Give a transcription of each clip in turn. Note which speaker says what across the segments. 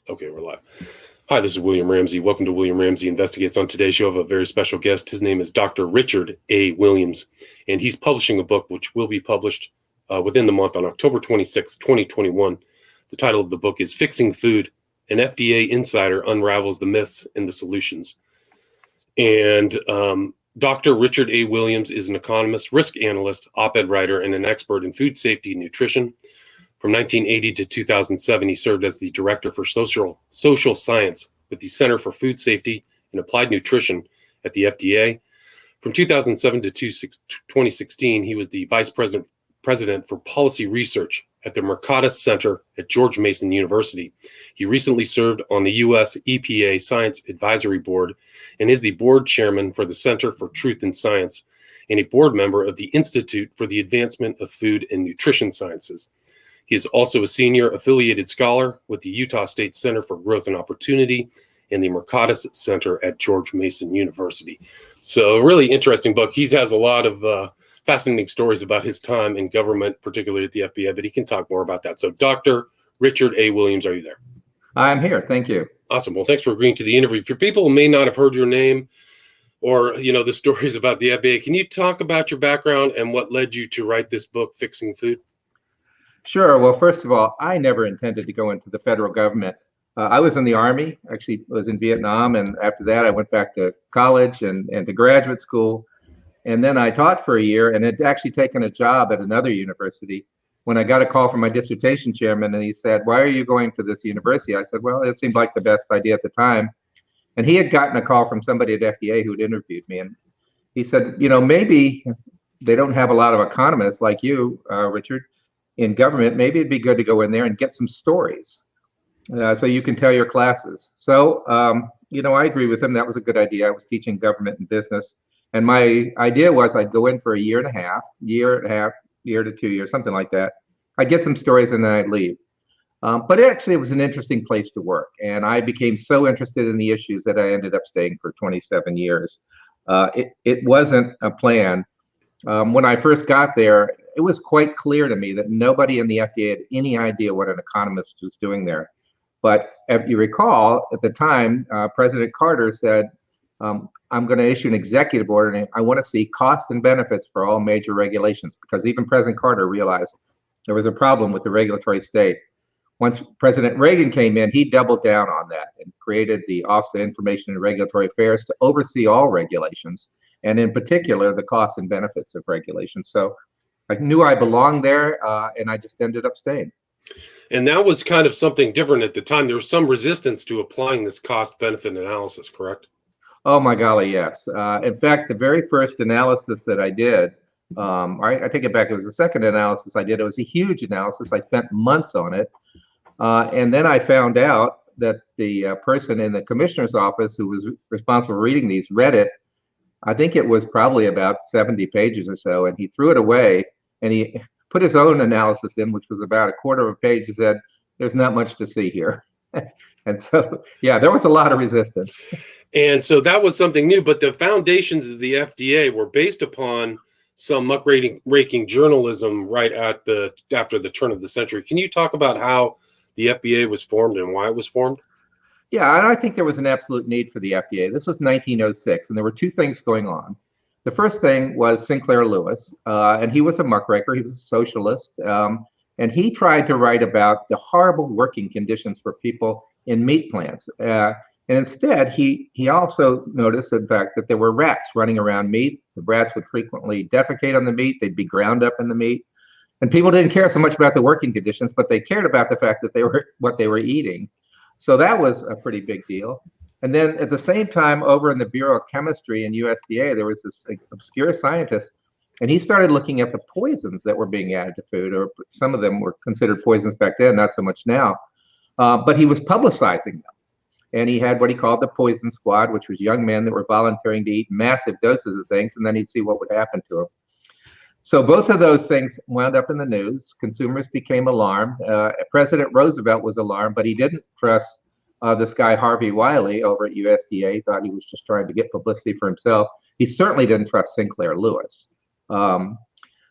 Speaker 1: Okay, we're live. Hi, this is William Ramsey. Welcome to William Ramsey Investigates. On today's show, I have a very special guest. His name is Dr. Richard A. Williams, and he's publishing a book which will be published within the month on October 26, 2021. The title of the book is Fixing Food, an FDA Insider Unravels the Myths and the Solutions. And Dr. Richard A. Williams is an economist, risk analyst, op-ed writer, and an expert in food safety and nutrition. From 1980 to 2007, he served as the director for social science with the Center for Food Safety and Applied Nutrition at the FDA. From 2007 to 2016, he was the vice president for policy research at the Mercatus Center at George Mason University. He recently served on the U.S. EPA Science Advisory Board and is the board chairman for the Center for Truth in Science and a board member of the Institute for the Advancement of Food and Nutrition Sciences. He is also a senior affiliated scholar with the Utah State Center for Growth and Opportunity and the Mercatus Center at George Mason University. So a really interesting book. He has a lot of fascinating stories about his time in government, particularly at the FBI, but he can talk more about that. So Dr. Richard A. Williams, are you there?
Speaker 2: I'm here. Thank you.
Speaker 1: Awesome. Well, thanks for agreeing to the interview. For people who may not have heard your name or, the stories about the FBI, can you talk about your background and what led you to write this book, Fixing Food?
Speaker 2: Sure. Well, first of all, I never intended to go into the federal government. I was in the Army, actually was in Vietnam. And after that, I went back to college and to graduate school. And then I taught for a year and had actually taken a job at another university when I got a call from my dissertation chairman. And he said, "Why are you going to this university?" I said, "Well, it seemed like the best idea at the time." And he had gotten a call from somebody at FDA who had interviewed me. And he said, maybe they don't have a lot of economists like you, Richard, in government. Maybe it'd be good to go in there and get some stories so you can tell your classes. So, I agree with him. That was a good idea. I was teaching government and business. And my idea was I'd go in for a year to 2 years, something like that. I'd get some stories and then I'd leave. But actually, it was an interesting place to work. And I became so interested in the issues that I ended up staying for 27 years. It wasn't a plan. When I first got there, it was quite clear to me that nobody in the FDA had any idea what an economist was doing there. But if you recall, at the time, President Carter said, I'm going to issue an executive order and I want to see costs and benefits for all major regulations, because even President Carter realized there was a problem with the regulatory state. Once President Reagan came in, he doubled down on that and created the Office of Information and Regulatory Affairs to oversee all regulations, and in particular, the costs and benefits of regulations. So I knew I belonged there, and I just ended up staying.
Speaker 1: And that was kind of something different at the time. There was some resistance to applying this cost-benefit analysis, correct?
Speaker 2: Oh, my golly, yes. In fact, the very first analysis that I did, I take it back, it was the second analysis I did. It was a huge analysis. I spent months on it. And then I found out that the person in the commissioner's office who was responsible for reading these read it. I think it was probably about 70 pages or so, and he threw it away and he put his own analysis in, which was about a quarter of a page. He said, "There's not much to see here." And so, yeah, there was a lot of resistance.
Speaker 1: And so that was something new, but the foundations of the FDA were based upon some muckraking journalism right after the turn of the century. Can you talk about how the FDA was formed and why it was formed?
Speaker 2: Yeah, and I think there was an absolute need for the FDA. This was 1906, and there were two things going on. The first thing was Sinclair Lewis, and he was a muckraker. He was a socialist, and he tried to write about the horrible working conditions for people in meat plants. And instead, he also noticed, in fact, that there were rats running around meat. The rats would frequently defecate on the meat. They'd be ground up in the meat. And people didn't care so much about the working conditions, but they cared about the fact that they were what they were eating. So that was a pretty big deal. And then at the same time, over in the Bureau of Chemistry in USDA, there was this obscure scientist, and he started looking at the poisons that were being added to food, or some of them were considered poisons back then, not so much now. But he was publicizing them. And he had what he called the poison squad, which was young men that were volunteering to eat massive doses of things, and then he'd see what would happen to them. So both of those things wound up in the news. Consumers became alarmed. President Roosevelt was alarmed, but he didn't trust this guy, Harvey Wiley, over at USDA. He thought he was just trying to get publicity for himself. He certainly didn't trust Sinclair Lewis.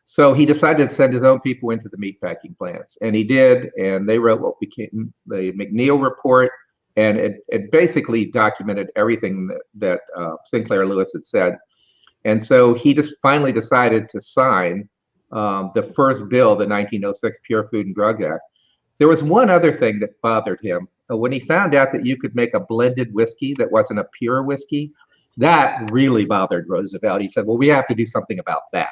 Speaker 2: So he decided to send his own people into the meatpacking plants, and he did, and they wrote what became the McNeil Report. And it basically documented everything that Sinclair Lewis had said. And so he just finally decided to sign the first bill, the 1906 Pure Food and Drug Act. There was one other thing that bothered him. When he found out that you could make a blended whiskey that wasn't a pure whiskey, that really bothered Roosevelt. He said, well, we have to do something about that.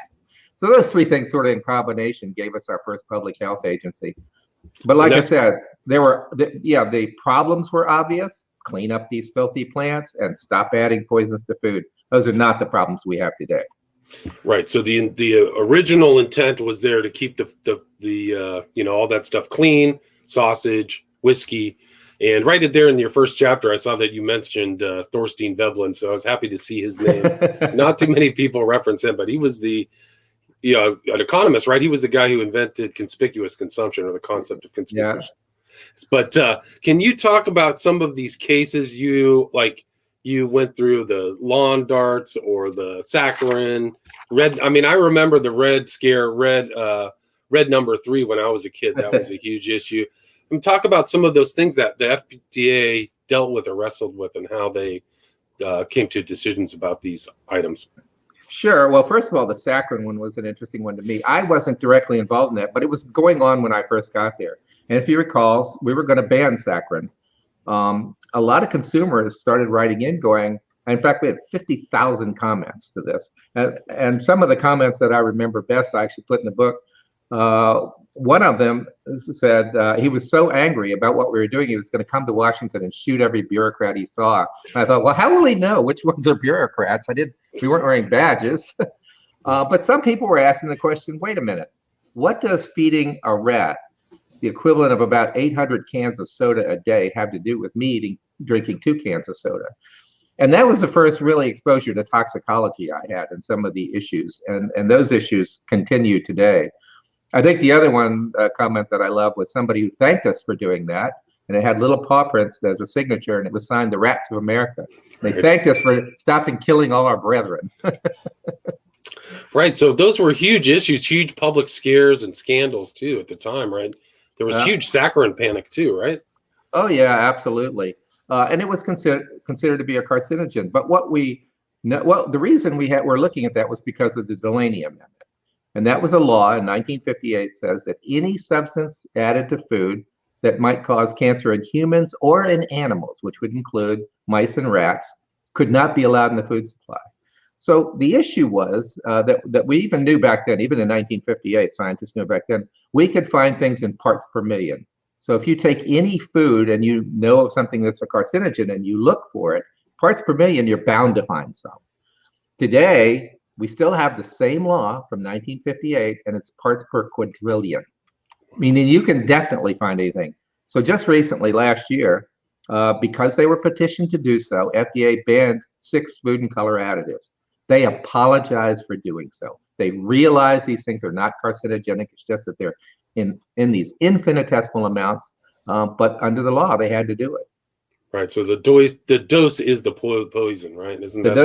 Speaker 2: So those three things sort of in combination gave us our first public health agency. But like I said, the problems were obvious. Clean up these filthy plants and stop adding poisons to food. Those are not the problems we have today.
Speaker 1: Right. So the original intent was there to keep the all that stuff clean, sausage, whiskey. And right there in your first chapter, I saw that you mentioned Thorstein Veblen. So I was happy to see his name. Not too many people reference him, but he was an economist, right? He was the guy who invented conspicuous consumption, or the concept of conspicuous. Yeah. But can you talk about some of these cases you went through, the lawn darts or the saccharin, red? I mean, I remember the red scare, red number 3 when I was a kid. That was a huge issue. And talk about some of those things that the FDA dealt with or wrestled with, and how they came to decisions about these items.
Speaker 2: Sure. Well, first of all, the saccharin one was an interesting one to me. I wasn't directly involved in that, but it was going on when I first got there. And if you recall, we were going to ban saccharin. A lot of consumers started writing in going, in fact, we had 50,000 comments to this. And some of the comments that I remember best, I actually put in the book. One of them said he was so angry about what we were doing, he was going to come to Washington and shoot every bureaucrat he saw. And I thought, well, how will he know which ones are bureaucrats? We weren't wearing badges. But some people were asking the question, wait a minute, what does feeding a rat the equivalent of about 800 cans of soda a day have to do with me drinking 2 cans of soda? And that was the first really exposure to toxicology I had, and some of the issues. And those issues continue today. I think the other comment that I love was somebody who thanked us for doing that. And it had little paw prints as a signature, and it was signed the Rats of America. They thanked us for stopping killing all our brethren.
Speaker 1: Right. So those were huge issues, huge public scares and scandals too at the time, right? There was huge saccharin panic too, right?
Speaker 2: Oh yeah, absolutely. And it was considered to be a carcinogen. But the reason we're looking at that was because of the Delaney Amendment. And that was a law in 1958, says that any substance added to food that might cause cancer in humans or in animals, which would include mice and rats, could not be allowed in the food supply. So the issue was that we even knew back then, even in 1958, scientists knew back then, we could find things in parts per million. So if you take any food and you know of something that's a carcinogen and you look for it, parts per million, you're bound to find some. Today, we still have the same law from 1958, and it's parts per quadrillion, meaning you can definitely find anything. So just recently, last year, because they were petitioned to do so, FDA banned 6 food and color additives. They apologized for doing so. They realize these things are not carcinogenic. It's just that they're in these infinitesimal amounts, but under the law, they had to do it.
Speaker 1: Right. So the dose is the poison, right? Isn't
Speaker 2: the
Speaker 1: that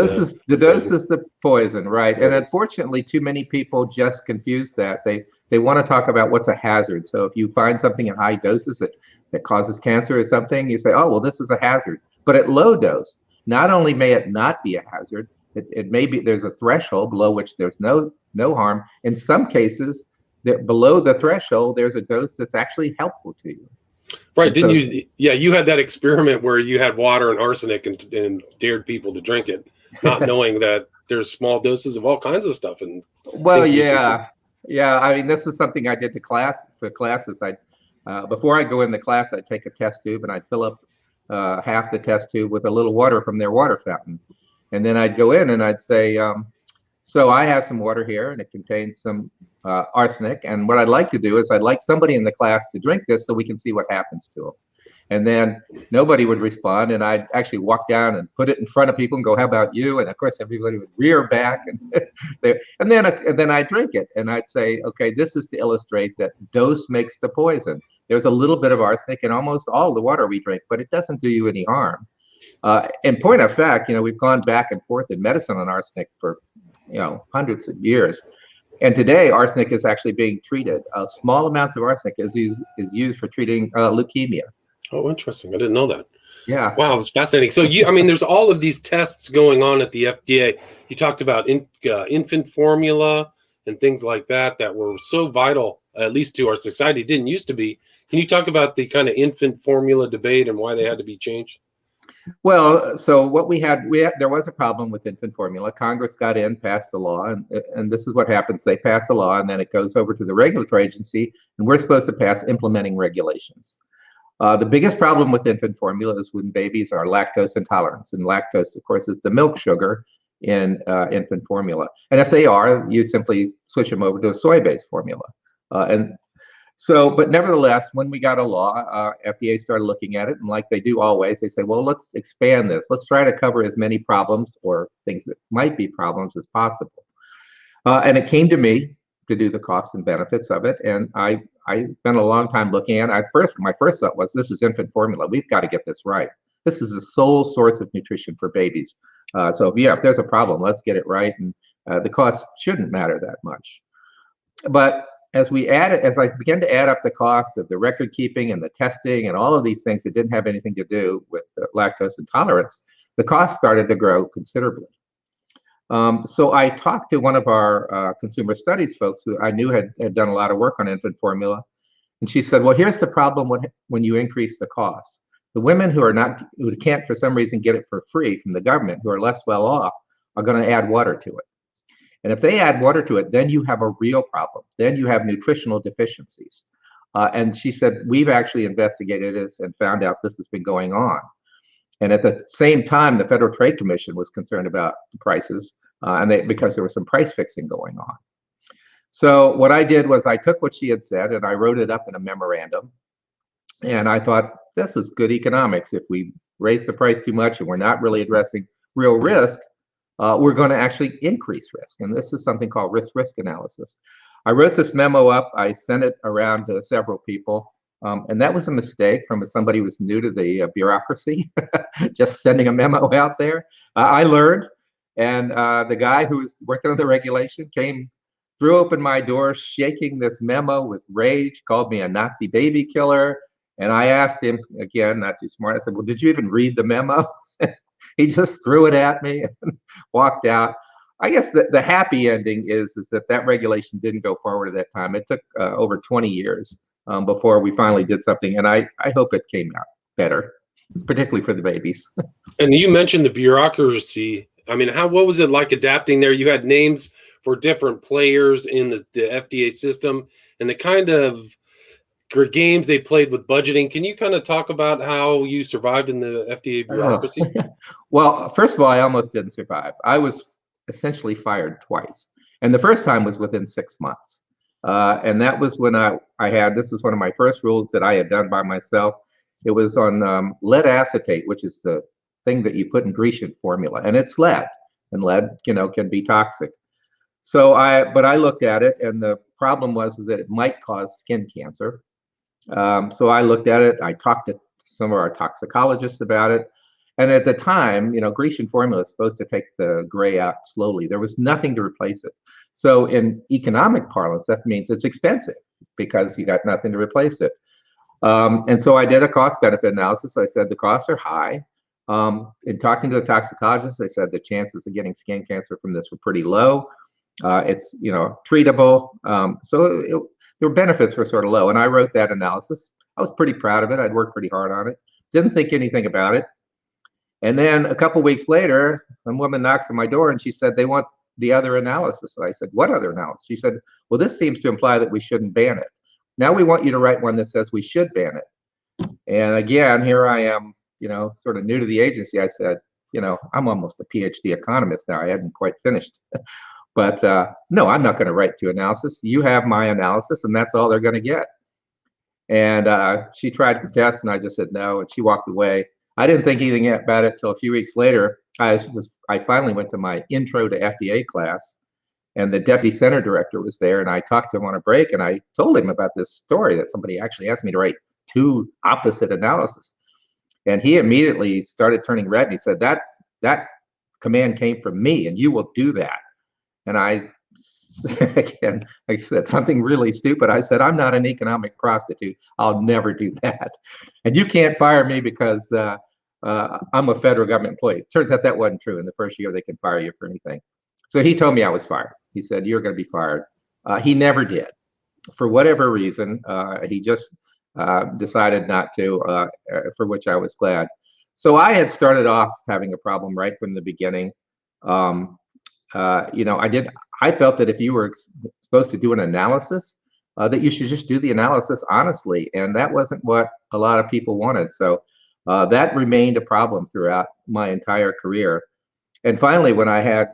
Speaker 2: dose is the poison, right? And unfortunately, too many people just confuse that. They want to talk about what's a hazard. So if you find something in high doses that causes cancer or something, you say, oh, well, this is a hazard. But at low dose, not only may it not be a hazard, it may be there's a threshold below which there's no harm. In some cases, below the threshold, there's a dose that's actually helpful to you.
Speaker 1: Right. Didn't you? Yeah, you had that experiment where you had water and arsenic and dared people to drink it, not knowing that there's small doses of all kinds of stuff. And
Speaker 2: well, yeah. I mean, this is something I did for classes. Before I go in the class, I'd take a test tube and I'd fill up half the test tube with a little water from their water fountain. And then I'd go in and I'd say, so I have some water here and it contains some arsenic. And what I'd like to do is I'd like somebody in the class to drink this so we can see what happens to them. And then nobody would respond. And I'd actually walk down and put it in front of people and go, how about you? And of course, everybody would rear back. And then I'd drink it. And I'd say, okay, this is to illustrate that dose makes the poison. There's a little bit of arsenic in almost all the water we drink, but it doesn't do you any harm. In point of fact, we've gone back and forth in medicine on arsenic for hundreds of years. And today, arsenic is actually being treated. Small amounts of arsenic is used for treating leukemia.
Speaker 1: Oh, interesting. I didn't know that.
Speaker 2: Yeah.
Speaker 1: Wow, that's fascinating. So I mean, there's all of these tests going on at the FDA. You talked about infant formula and things like that that were so vital, at least to our society. It didn't used to be. Can you talk about the kind of infant formula debate and why they had to be changed?
Speaker 2: Well, so what there was a problem with infant formula. Congress got in, passed the law, and this is what happens. They pass a law, and then it goes over to the regulatory agency, and we're supposed to pass implementing regulations. The biggest problem with infant formula is when babies are lactose intolerant. And lactose, of course, is the milk sugar in infant formula. And if they are, you simply switch them over to a soy-based formula. And so, but nevertheless, when we got a law, FDA started looking at it, and like they do always, they say, well, let's expand this. Let's try to cover as many problems or things that might be problems as possible. And it came to me to do the costs and benefits of it, and I spent a long time looking at it. My first thought was, this is infant formula. We've got to get this right. This is the sole source of nutrition for babies. So if there's a problem, let's get it right, and the cost shouldn't matter that much. But as I began to add up the costs of the record keeping and the testing and all of these things that didn't have anything to do with lactose intolerance, the cost started to grow considerably. So I talked to one of our consumer studies folks who I knew had done a lot of work on infant formula, and she said, "Well, here's the problem when you increase the cost. The women who can't for some reason get it for free from the government, who are less well off, are going to add water to it. And if they add water to it, then you have a real problem. Then you have nutritional deficiencies." And she said, "We've actually investigated this and found out this has been going on." And at the same time, the Federal Trade Commission was concerned about the prices, because there was some price fixing going on. So what I did was I took what she had said and I wrote it up in a memorandum. And I thought, this is good economics. If we raise the price too much and we're not really addressing real risk, we're going to actually increase risk. And this is something called risk analysis. I wrote this memo up. I sent it around to several people. And that was a mistake from somebody who was new to the bureaucracy, just sending a memo out there. I learned, and the guy who was working on the regulation threw open my door, shaking this memo with rage, called me a Nazi baby killer. And I asked him, again, not too smart, I said, "Well, did you even read the memo?" He just threw it at me and walked out. I guess the happy ending is that regulation didn't go forward at that time. It took over 20 years. Before we finally did something. And I hope it came out better, particularly for the babies.
Speaker 1: And you mentioned the bureaucracy. I mean, what was it like adapting there? You had names for different players in the FDA system and the kind of games they played with budgeting. Can you kind of talk about how you survived in the FDA bureaucracy?
Speaker 2: Well, first of all, I almost didn't survive. I was essentially fired twice. And the first time was within 6 months. And that was when this is one of my first rules that I had done by myself. It was on lead acetate, which is the thing that you put in Grecian formula, and it's lead, and lead, can be toxic. But I looked at it, and the problem was that it might cause skin cancer. So I looked at it. I talked to some of our toxicologists about it. And at the time, Grecian formula is supposed to take the gray out slowly. There was nothing to replace it. So in economic parlance, that means it's expensive because you got nothing to replace it. And so I did a cost benefit analysis. I said the costs are high. In talking to the toxicologist, they said the chances of getting skin cancer from this were pretty low. It's treatable. The benefits were sort of low. And I wrote that analysis. I was pretty proud of it. I'd worked pretty hard on it. Didn't think anything about it. And then a couple of weeks later, some woman knocks on my door and she said they want the other analysis. And I said, "What other analysis?" She said, "Well, this seems to imply that we shouldn't ban it. Now we want you to write one that says we should ban it." And again, here I am, sort of new to the agency. I said, I'm almost a PhD economist now. I hadn't quite finished. But no, I'm not going to write two analysis. You have my analysis, and that's all they're going to get. And she tried to protest, and I just said no, and she walked away. I didn't think anything about it until a few weeks later. I finally went to my intro to FDA class, and the deputy center director was there, and I talked to him on a break, and I told him about this story that somebody actually asked me to write two opposite analysis. And he immediately started turning red, and he said, that command came from me, and you will do that. And again, I said something really stupid. I said, "I'm not an economic prostitute. I'll never do that. And you can't fire me because I'm a federal government employee. Turns out that wasn't true. In the first year, they can fire you for anything. So he told me I was fired. He said, "You're going to be fired." He never did. For whatever reason, he just decided not to, for which I was glad. So I had started off having a problem right from the beginning. I felt that if you were supposed to do an analysis, that you should just do the analysis honestly, and that wasn't what a lot of people wanted. So that remained a problem throughout my entire career. And finally, when I had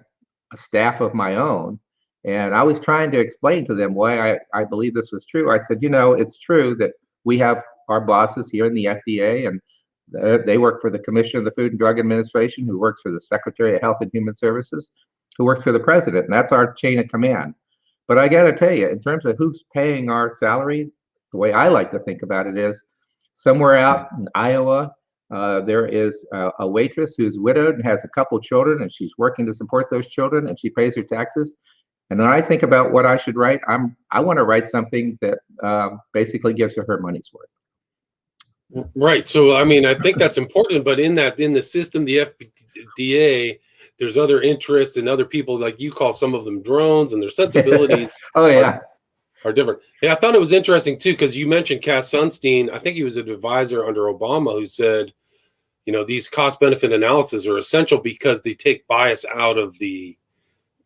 Speaker 2: a staff of my own, and I was trying to explain to them why I believe this was true, I said, it's true that we have our bosses here in the FDA, and they work for the Commissioner of the Food and Drug Administration, who works for the Secretary of Health and Human Services, who works for the President, and that's our chain of command. But I got to tell you, in terms of who's paying our salary, the way I like to think about it is somewhere out in Iowa, there is a waitress who's widowed and has a couple children, and she's working to support those children, and she pays her taxes. And when I think about what I should write, I want to write something that basically gives her money's worth.
Speaker 1: Right. So, I mean, I think that's important, but in the system, the FDA, there's other interests and other people, like you call some of them drones, and their sensibilities
Speaker 2: oh yeah
Speaker 1: are different. Yeah, I thought it was interesting too, because you mentioned Cass Sunstein. I think he was an advisor under Obama who said, these cost benefit analyses are essential because they take bias out of the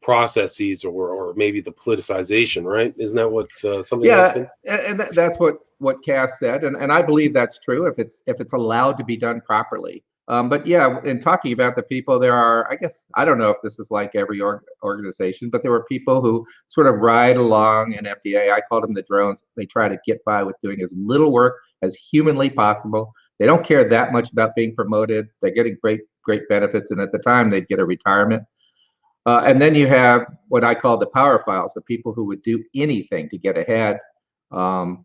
Speaker 1: processes or maybe the politicization, right? Isn't that what something else said?
Speaker 2: And that's what Cass said, and I believe that's true if it's allowed to be done properly. But yeah, in talking about the people, there are, I guess, I don't know if this is like every organization, but there were people who sort of ride along in FDA. I called them the drones. They try to get by with doing as little work as humanly possible. They don't care that much about being promoted. They're getting great benefits, and at the time, they'd get a retirement. And then you have what I call the power files, the people who would do anything to get ahead. And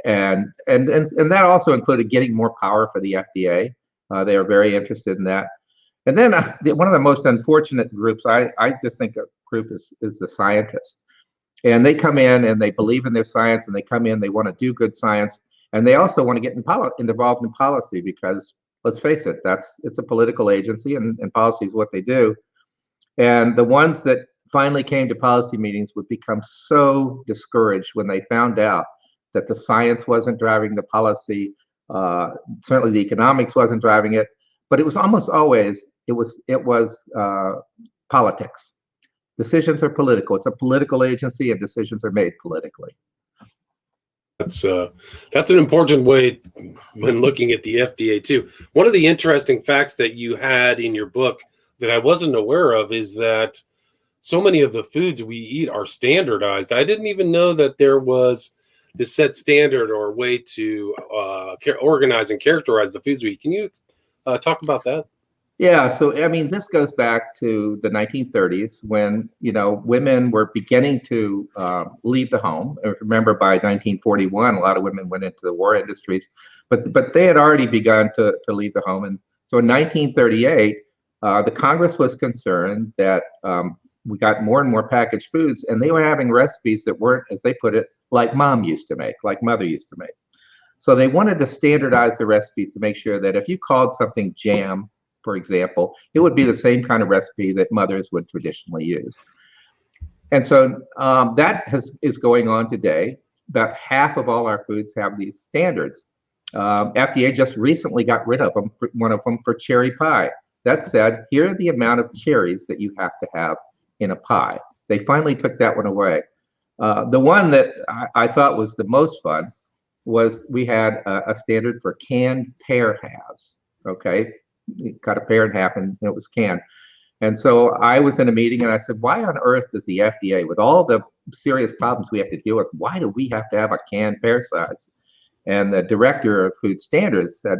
Speaker 2: that also included getting more power for the FDA. They are very interested in that. And then one of the most unfortunate groups, I just think a group is the scientists. And they come in and they believe in their science, and they come in, they want to do good science. And they also want to get involved in policy because, let's face it, it's a political agency, and policy is what they do. And the ones that finally came to policy meetings would become so discouraged when they found out that the science wasn't driving the policy, certainly the economics wasn't driving it, but it was almost always, it was politics. Decisions are political. It's a political agency, and decisions are made politically.
Speaker 1: That's an important way when looking at the FDA too. One of the interesting facts that you had in your book that I wasn't aware of is that so many of the foods we eat are standardized. I didn't even know that there was this set standard or way to organize and characterize the foods we eat. Can you talk about that?
Speaker 2: Yeah, so I mean, this goes back to the 1930s when women were beginning to leave the home. Remember, by 1941, a lot of women went into the war industries, but they had already begun to leave the home. And so in 1938, the Congress was concerned that we got more and more packaged foods, and they were having recipes that weren't, as they put it, like mom used to make, like mother used to make. So they wanted to standardize the recipes to make sure that if you called something jam, for example, it would be the same kind of recipe that mothers would traditionally use. And so that is going on today. About half of all our foods have these standards. FDA just recently got rid of them, one of them for cherry pie. That said, here are the amount of cherries that you have to have in a pie. They finally took that one away. The one that I thought was the most fun was we had a standard for canned pear halves. Okay, you cut a pear in half and it was canned. And so I was in a meeting and I said, why on earth does the FDA, with all the serious problems we have to deal with, why do we have to have a canned pear size? And the director of food standards said,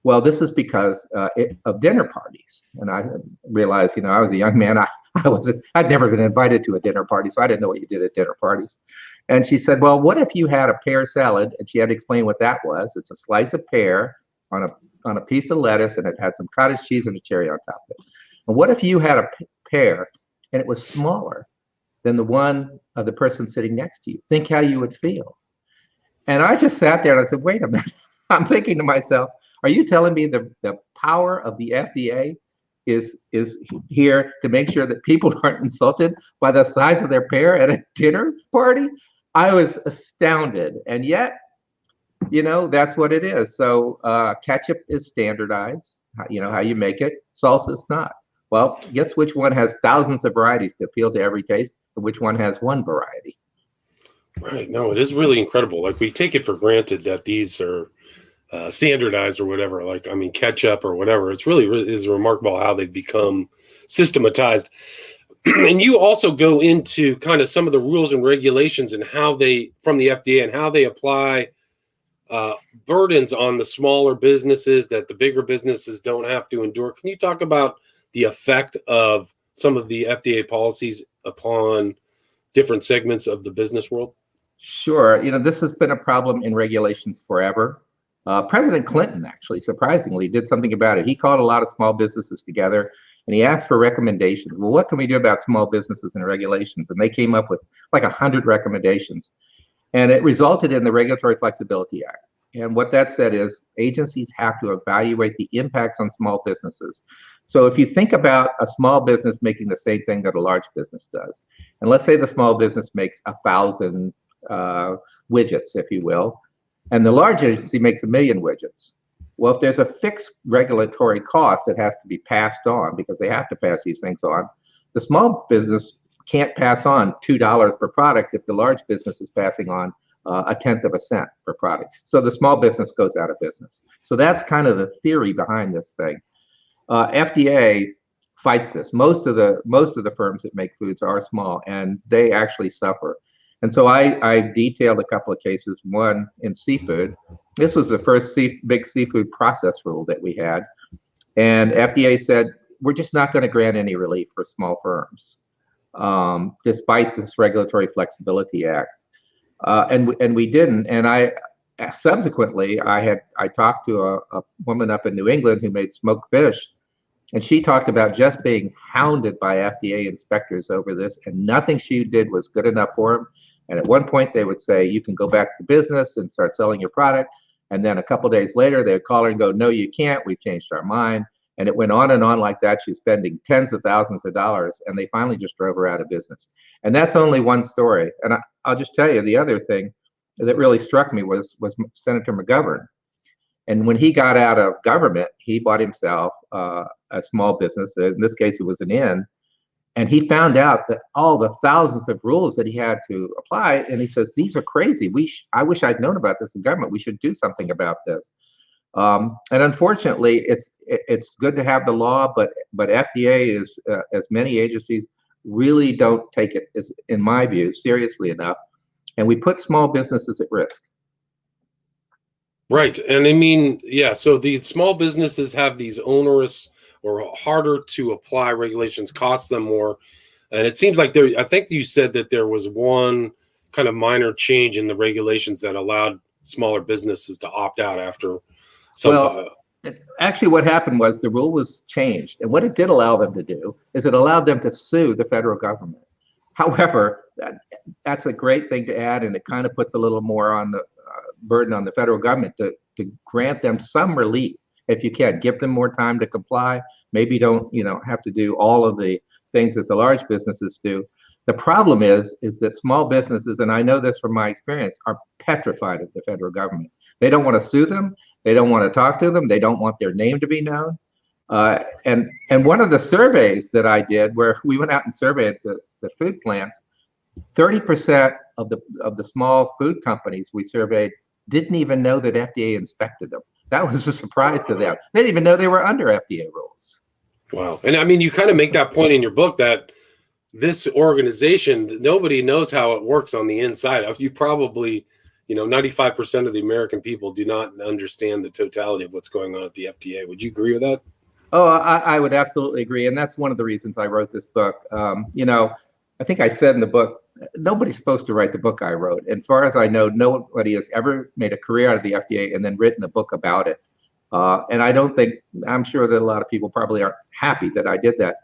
Speaker 2: well, this is because of dinner parties. And I realized, I was a young man. I'd never been invited to a dinner party, so I didn't know what you did at dinner parties. And she said, well, what if you had a pear salad? And she had to explain what that was. It's a slice of pear on a piece of lettuce, and it had some cottage cheese and a cherry on top of it. And what if you had a pear and it was smaller than the one of the person sitting next to you? Think how you would feel. And I just sat there and I said, wait a minute. I'm thinking to myself, Are you telling me the power of the FDA is here to make sure that people aren't insulted by the size of their pear at a dinner party? I was astounded, and yet, that's what it is. So ketchup is standardized, how you make it. Salsa is not. Well, guess which one has thousands of varieties to appeal to every taste, and which one has one variety?
Speaker 1: Right. No, it is really incredible. Like, we take it for granted that these are standardized or whatever. Like, I mean, ketchup or whatever. It's really is remarkable how they've become systematized. And you also go into kind of some of the rules and regulations and how they, from the FDA, and how they apply burdens on the smaller businesses that the bigger businesses don't have to endure. Can you talk about the effect of some of the FDA policies upon different segments of the business world?
Speaker 2: Sure. This has been a problem in regulations forever. President Clinton, actually, surprisingly, did something about it. He called a lot of small businesses together and he asked for recommendations. Well, what can we do about small businesses and regulations? And they came up with like 100 recommendations. And it resulted in the Regulatory Flexibility Act. And what that said is agencies have to evaluate the impacts on small businesses. So if you think about a small business making the same thing that a large business does, and let's say the small business makes 1,000 widgets, if you will, and the large agency makes 1,000,000 widgets. Well, if there's a fixed regulatory cost that has to be passed on, because they have to pass these things on, the small business can't pass on $2 per product if the large business is passing on a tenth of a cent per product. So the small business goes out of business. So that's kind of the theory behind this thing. FDA fights this. Most of the firms that make foods are small, and they actually suffer. And so I detailed a couple of cases. One in seafood. This was the first big seafood process rule that we had, and FDA said we're just not going to grant any relief for small firms, despite this Regulatory Flexibility Act. And we didn't. And I subsequently I talked to a woman up in New England who made smoked fish, and she talked about just being hounded by FDA inspectors over this, and nothing she did was good enough for them. And at one point they would say, you can go back to business and start selling your product. And then a couple of days later, they'd call her and go, no, you can't. We've changed our mind. And it went on and on like that. She was spending tens of thousands of dollars, and they finally just drove her out of business. And that's only one story. And I'll just tell you, the other thing that really struck me was Senator McGovern. And when he got out of government, he bought himself a small business. In this case, it was an inn. And he found out that all the thousands of rules that he had to apply, and he says, these are crazy. I wish I'd known about this in government. We should do something about this. And unfortunately, it's good to have the law, but FDA is, as many agencies, really don't take it, in my view, seriously enough. And we put small businesses at risk.
Speaker 1: Right. And I mean, yeah, so the small businesses have these onerous or harder to apply regulations, cost them more. And it seems like I think you said that there was one kind of minor change in the regulations that allowed smaller businesses to opt out after some.
Speaker 2: Well, actually what happened was the rule was changed. And what it did allow them to do is it allowed them to sue the federal government. However, that's a great thing to add, and it kind of puts a little more on the burden on the federal government to grant them some relief. If you can, give them more time to comply. Maybe don't have to do all of the things that the large businesses do. The problem is that small businesses, and I know this from my experience, are petrified of the federal government. They don't want to sue them. They don't want to talk to them. They don't want their name to be known. And one of the surveys that I did, where we went out and surveyed the food plants, 30% of the small food companies we surveyed didn't even know that FDA inspected them. That was a surprise to them. They didn't even know they were under FDA rules.
Speaker 1: Wow. And I mean, you kind of make that point in your book that this organization, nobody knows how it works on the inside. You probably, 95% of the American people do not understand the totality of what's going on at the FDA. Would you agree with that?
Speaker 2: Oh, I would absolutely agree. And that's one of the reasons I wrote this book. I think I said in the book, nobody's supposed to write the book I wrote. And as far as I know, nobody has ever made a career out of the FDA and then written a book about it. And I'm sure that a lot of people probably aren't happy that I did that.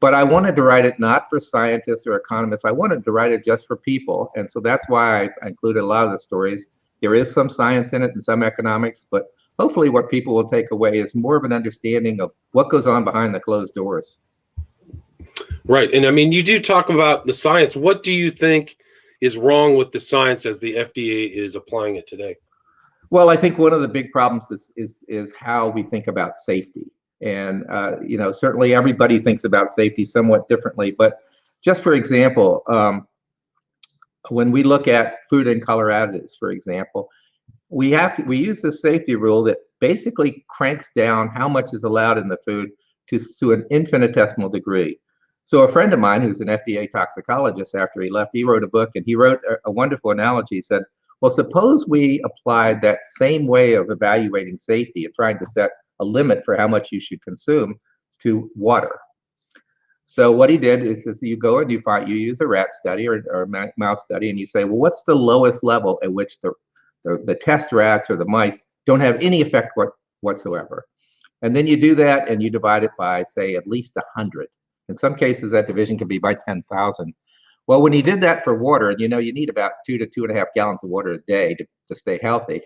Speaker 2: But I wanted to write it not for scientists or economists. I wanted to write it just for people. And so that's why I included a lot of the stories. There is some science in it and some economics, but hopefully what people will take away is more of an understanding of what goes on behind the closed doors.
Speaker 1: Right. And I mean, you do talk about the science. What do you think is wrong with the science as the FDA is applying it today?
Speaker 2: Well, I think one of the big problems is how we think about safety. And, certainly everybody thinks about safety somewhat differently. But just for example, when we look at food and color additives, for example, we use this safety rule that basically cranks down how much is allowed in the food to an infinitesimal degree. So a friend of mine who's an FDA toxicologist, after he left, he wrote a book, and he wrote a wonderful analogy. He said, well, suppose we applied that same way of evaluating safety and trying to set a limit for how much you should consume to water. So what he did is you go and you use a rat study or a mouse study, and you say, well, what's the lowest level at which the test rats or the mice don't have any effect whatsoever? And then you do that and you divide it by, say, at least 100. In some cases, that division can be by 10,000. Well, when he did that for water, and you need about 2 to 2.5 gallons of water a day to stay healthy,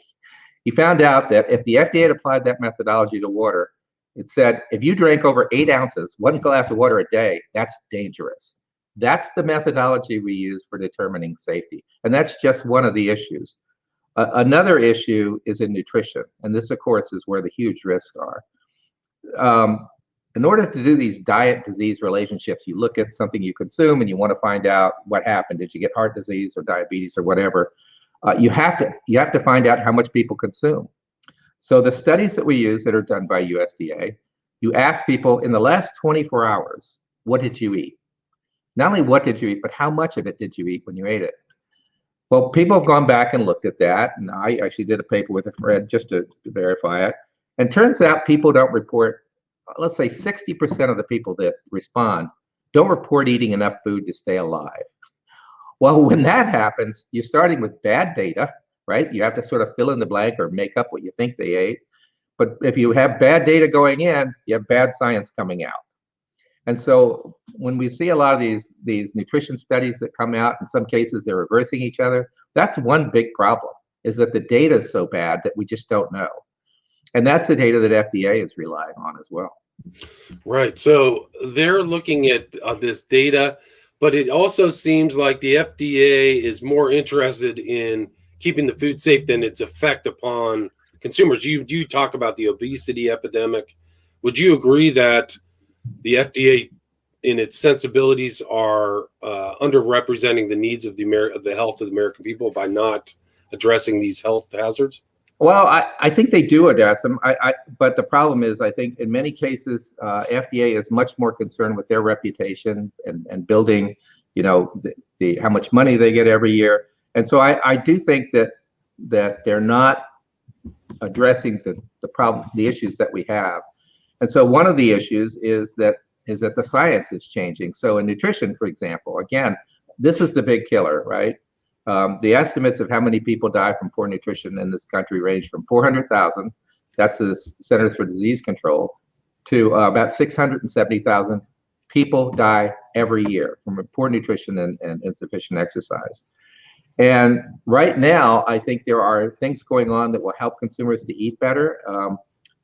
Speaker 2: he found out that if the FDA had applied that methodology to water, it said if you drank over 8 ounces, 1 glass of water a day, that's dangerous. That's the methodology we use for determining safety. And that's just one of the issues. Another issue is in nutrition. And this, of course, is where the huge risks are. In order to do these diet-disease relationships, you look at something you consume and you want to find out what happened. Did you get heart disease or diabetes or whatever? You have to find out how much people consume. So the studies that we use that are done by USDA, you ask people in the last 24 hours, what did you eat? Not only what did you eat, but how much of it did you eat when you ate it? Well, people have gone back and looked at that, and I actually did a paper with a friend just to verify it. And turns out people don't report, let's say 60% of the people that respond don't report eating enough food to stay alive. Well, when that happens, you're starting with bad data, right? You have to sort of fill in the blank or make up what you think they ate. But if you have bad data going in, you have bad science coming out. And so when we see a lot of these nutrition studies that come out, in some cases they're reversing each other, that's one big problem, is that the data is so bad that we just don't know. And that's the data that FDA is relying on as well.
Speaker 1: Right. So they're looking at this data, but it also seems like the FDA is more interested in keeping the food safe than its effect upon consumers. You talk about the obesity epidemic. Would you agree that the FDA, in its sensibilities, are underrepresenting the needs of the health of the American people by not addressing these health hazards?
Speaker 2: Well, I think they do address them. But the problem is, I think in many cases, FDA is much more concerned with their reputation and building, the how much money they get every year. And so I do think that they're not addressing the problem, the issues that we have. And so one of the issues is that the science is changing. So in nutrition, for example, again, this is the big killer, right? The estimates of how many people die from poor nutrition in this country range from 400,000, that's the Centers for Disease Control, to about 670,000 people die every year from poor nutrition and insufficient exercise. And right now, I think there are things going on that will help consumers to eat better.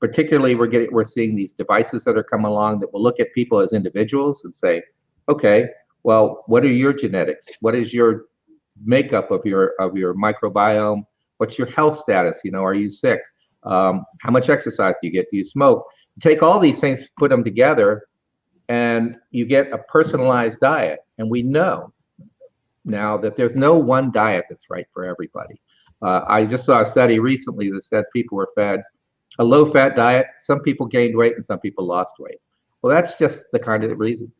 Speaker 2: Particularly, we're seeing these devices that are coming along that will look at people as individuals and say, okay, well, what are your genetics? What is your makeup of your microbiome? What's your health status? Are you sick? How much exercise do you get? Do you smoke? You take all these things, put them together, and you get a personalized diet. And we know now that there's no one diet that's right for everybody. I just saw a study recently that said people were fed a low-fat diet. Some people gained weight and some people lost weight. Well, that's just the kind of reason.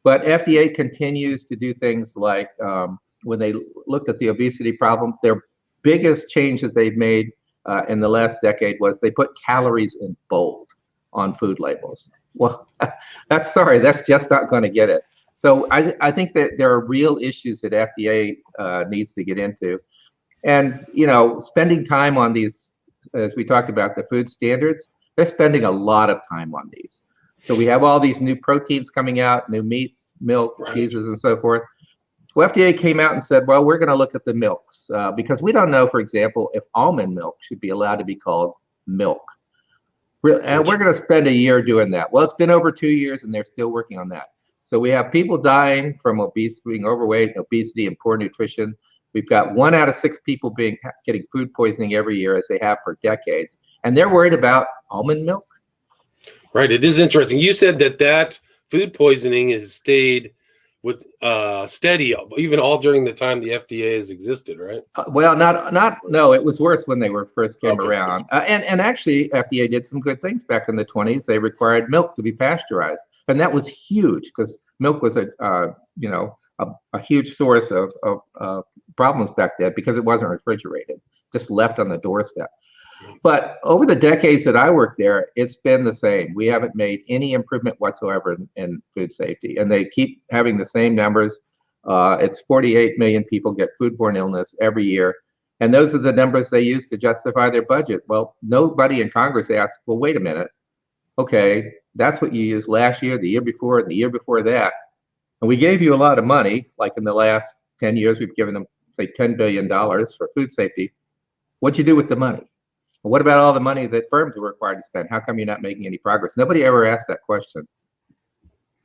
Speaker 2: But FDA continues to do things like when they looked at the obesity problem, their biggest change that they've made in the last decade was they put calories in bold on food labels. Well, that's just not going to get it. So I think that there are real issues that FDA needs to get into. And, spending time on these, as we talked about the food standards, they're spending a lot of time on these. So we have all these new proteins coming out, new meats, milk,
Speaker 1: Right.
Speaker 2: cheeses, and so forth. Well, FDA came out and said, well, we're going to look at the milks because we don't know, for example, if almond milk should be allowed to be called milk. And we're going to spend a year doing that. Well, it's been over 2 years and they're still working on that. So we have people dying from obesity, being overweight, obesity, and poor nutrition. We've got 1 out of 6 people getting food poisoning every year, as they have for decades. And they're worried about almond milk.
Speaker 1: Right. It is interesting. You said that food poisoning has stayed with steady even all during the time the FDA has existed, right?
Speaker 2: Well, no, it was worse when they first came around. And actually, FDA did some good things back in the 20s. They required milk to be pasteurized, and that was huge because milk was a huge source of problems back then because it wasn't refrigerated, just left on the doorstep. But over the decades that I worked there, it's been the same. We haven't made any improvement whatsoever in food safety, and they keep having the same numbers. It's 48 million people get foodborne illness every year, and those are the numbers they use to justify their budget. Well, nobody in Congress asked, well, wait a minute. Okay, that's what you used last year, the year before, and the year before that. And we gave you a lot of money, like in the last 10 years, we've given them, say, $10 billion for food safety. What'd you do with the money? What about all the money that firms are required to spend? How come you're not making any progress? Nobody ever asked that question.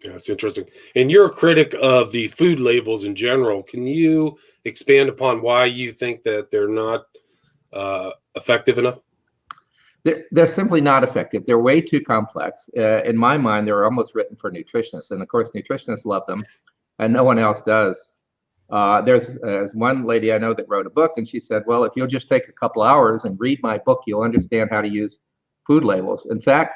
Speaker 1: Yeah, it's interesting. And you're a critic of the food labels in general. Can you expand upon why you think that they're not effective enough?
Speaker 2: They're simply not effective. They're way too complex. In my mind, they're almost written for nutritionists. And of course, nutritionists love them, and no one else does. There's one lady I know that wrote a book, and she said, well, if you'll just take a couple hours and read my book, you'll understand how to use food labels. In fact,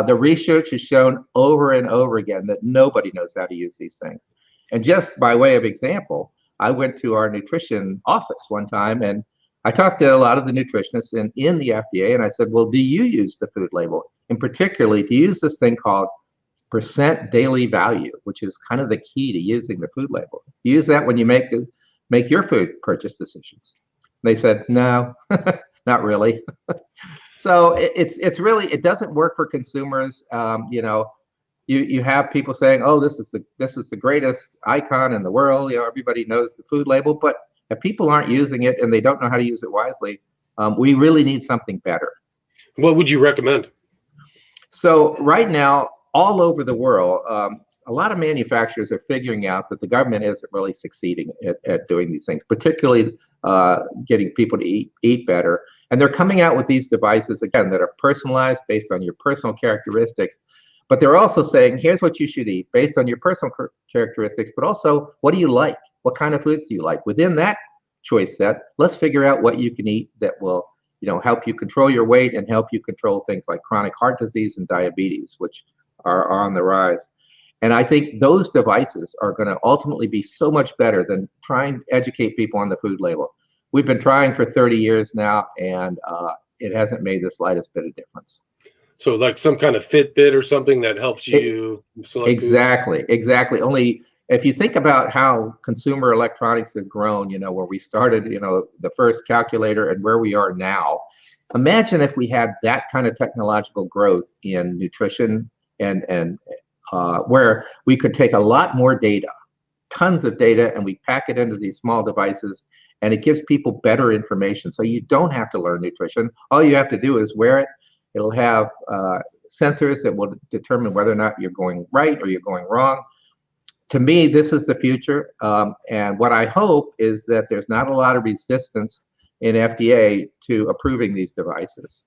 Speaker 2: the research has shown over and over again that nobody knows how to use these things. And just by way of example, I went to our nutrition office one time, and I talked to a lot of the nutritionists in the FDA, and I said, well, do you use the food label? And particularly, do you use this thing called percent daily value, which is kind of the key to using the food label? You use that when you make your food purchase decisions. They said, no, not really. So it's really, it doesn't work for consumers. You have people saying, oh, this is the greatest icon in the world. Everybody knows the food label, but if people aren't using it and they don't know how to use it wisely, we really need something better.
Speaker 1: What would you recommend?
Speaker 2: So right now, all over the world, a lot of manufacturers are figuring out that the government isn't really succeeding at doing these things, particularly getting people to eat better. And they're coming out with these devices, again, that are personalized based on your personal characteristics. But they're also saying, here's what you should eat based on your personal characteristics, but also, what do you like? What kind of foods do you like? Within that choice set, let's figure out what you can eat that will help you control your weight and help you control things like chronic heart disease and diabetes, which are on the rise. And I think those devices are going to ultimately be so much better than trying to educate people on the food label. We've been trying for 30 years now, and it hasn't made the slightest bit of difference.
Speaker 1: So like some kind of Fitbit or something that helps you select
Speaker 2: Exactly. Only if you think about how consumer electronics have grown, where we started, the first calculator and where we are now, imagine if we had that kind of technological growth in nutrition and where we could take a lot more data, tons of data, and we pack it into these small devices, and it gives people better information. So you don't have to learn nutrition. All you have to do is wear it. It'll have sensors that will determine whether or not you're going right or you're going wrong. To me, this is the future. And what I hope is that there's not a lot of resistance in FDA to approving these devices.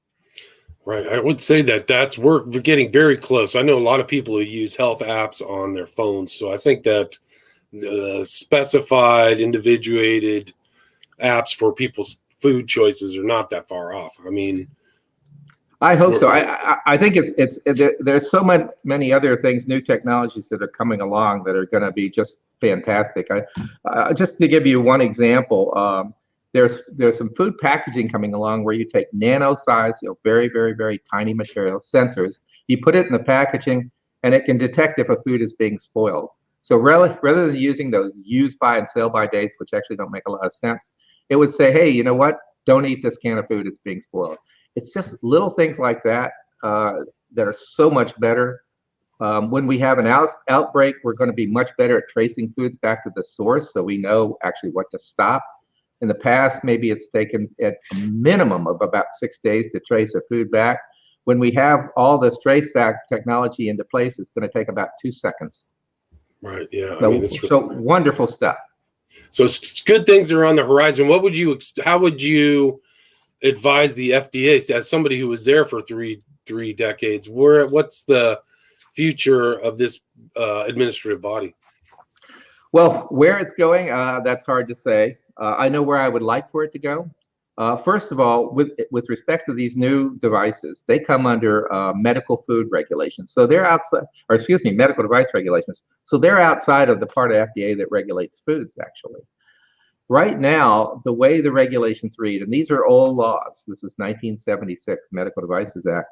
Speaker 1: Right. I would say we're getting very close. I know a lot of people who use health apps on their phones. So I think that specified, individuated apps for people's food choices are not that far off. I mean,
Speaker 2: I hope so. I think there's so many other things, new technologies that are coming along that are going to be just fantastic. Just to give you one example, there's some food packaging coming along where you take nano-sized, very, very, very tiny materials, sensors, you put it in the packaging, and it can detect if a food is being spoiled. So rather than using those use by and sell by dates, which actually don't make a lot of sense, it would say, hey, you know what? Don't eat this can of food, it's being spoiled. It's just little things like that that are so much better. When we have an outbreak, we're going to be much better at tracing foods back to the source, so we know actually what to stop. In the past, maybe it's taken at a minimum of about 6 days to trace a food back. when we have all this traceback technology into place, it's going to take about 2 seconds.
Speaker 1: Right. Yeah.
Speaker 2: So, so wonderful stuff.
Speaker 1: So it's good things are on the horizon. How would you advise the FDA as somebody who was there for three decades? What's the future of this administrative body?
Speaker 2: Well, where it's going, that's hard to say. I know where I would like for it to go. First of all, with respect to these new devices, they come under medical food regulations. So they're outside, or excuse me, medical device regulations. So they're outside of the part of FDA that regulates foods, actually. Right now, the way the regulations read, and these are old laws, this is 1976 Medical Devices Act,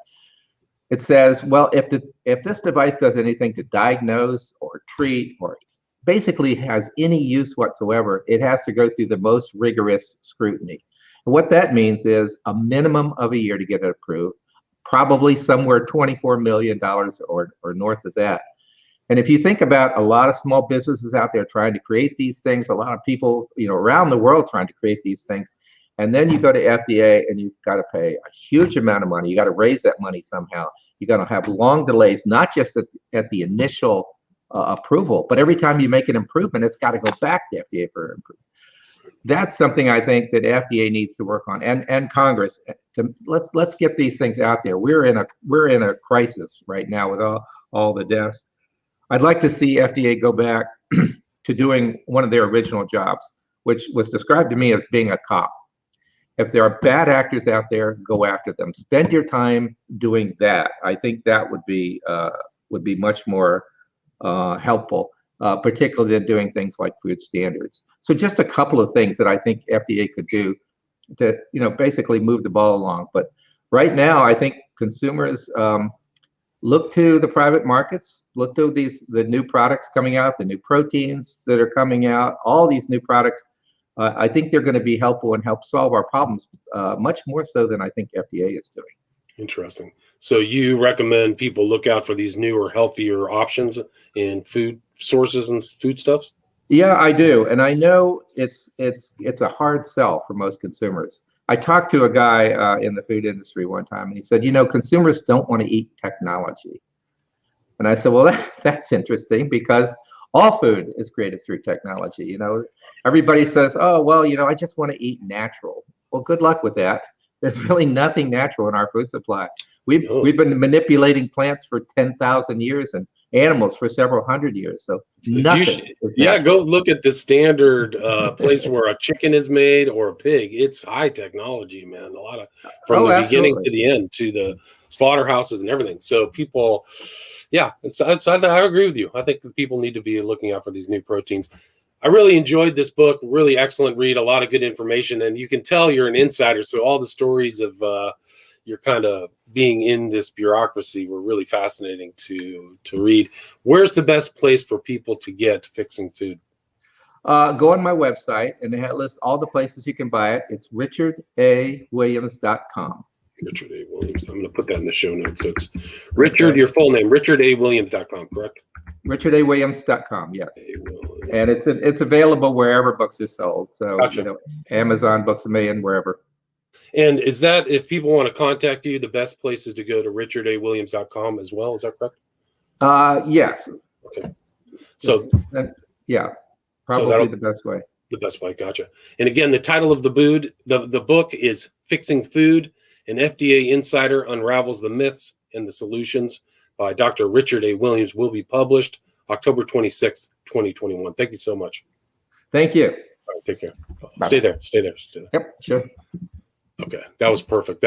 Speaker 2: it says, well, if this device does anything to diagnose or treat or basically has any use whatsoever, it has to go through the most rigorous scrutiny. And what that means is a minimum of a year to get it approved, probably somewhere $24 million or north of that. And if you think about a lot of small businesses out there trying to create these things, a lot of people, around the world trying to create these things, and then you go to FDA and you've got to pay a huge amount of money. You got to raise that money somehow. You're going to have long delays, not just at the initial approval, but every time you make an improvement, it's got to go back to FDA for improvement. That's something I think that FDA needs to work on, and Congress. Let's get these things out there. We're in a crisis right now with all the deaths. I'd like to see FDA go back to doing one of their original jobs, which was described to me as being a cop. If there are bad actors out there, go after them. Spend your time doing that. I think that would be much more helpful, particularly in doing things like food standards. So just a couple of things that I think FDA could do to basically move the ball along. But right now, I think consumers look to the private markets, look to the new products coming out, the new proteins that are coming out, all these new products. I think they're going to be helpful and help solve our problems much more so than I think FDA is doing.
Speaker 1: Interesting. So you recommend people look out for these newer, healthier options in food sources and foodstuffs?
Speaker 2: Yeah, I do, and I know it's a hard sell for most consumers. I talked to a guy in the food industry one time, and he said, consumers don't want to eat technology. And I said, well, that's interesting because all food is created through technology. Everybody says, oh, well, I just want to eat natural. Well, good luck with that. There's really nothing natural in our food supply. We've been manipulating plants for 10,000 years and animals for several hundred years. So nothing is natural.
Speaker 1: Go look at the standard place where a chicken is made or a pig. It's high technology, man. A lot of from the beginning to the end, to the slaughterhouses and everything. So people, I agree with you. I think that people need to be looking out for these new proteins. I really enjoyed this book. Really excellent read. A lot of good information, and you can tell you're an insider. So all the stories of you're kind of being in this bureaucracy were really fascinating to read. Where's the best place for people to get Fixing Food?
Speaker 2: Go on my website, and it lists all the places you can buy it. It's richardawilliams.com.
Speaker 1: Richard A. Williams. I'm going to put that in the show notes. So it's Richard, your full name, richardawilliams.com, correct?
Speaker 2: richardawilliams.com, yes. And it's available wherever books are sold. So,
Speaker 1: Gotcha.
Speaker 2: Amazon, Books A Million, wherever.
Speaker 1: And is that, if people want to contact you, the best place is to go to richardawilliams.com as well? Is that correct?
Speaker 2: Yes.
Speaker 1: Okay. So,
Speaker 2: probably the best way.
Speaker 1: The best way, gotcha. And again, the title of the book is Fixing Food, an FDA Insider Unravels the Myths and the Solutions by Dr. Richard A. Williams, will be published October 26th, 2021. Thank you so much.
Speaker 2: Thank you.
Speaker 1: All right, take care.
Speaker 2: Bye.
Speaker 1: Stay there.
Speaker 2: Yep, sure.
Speaker 1: Okay, that was perfect.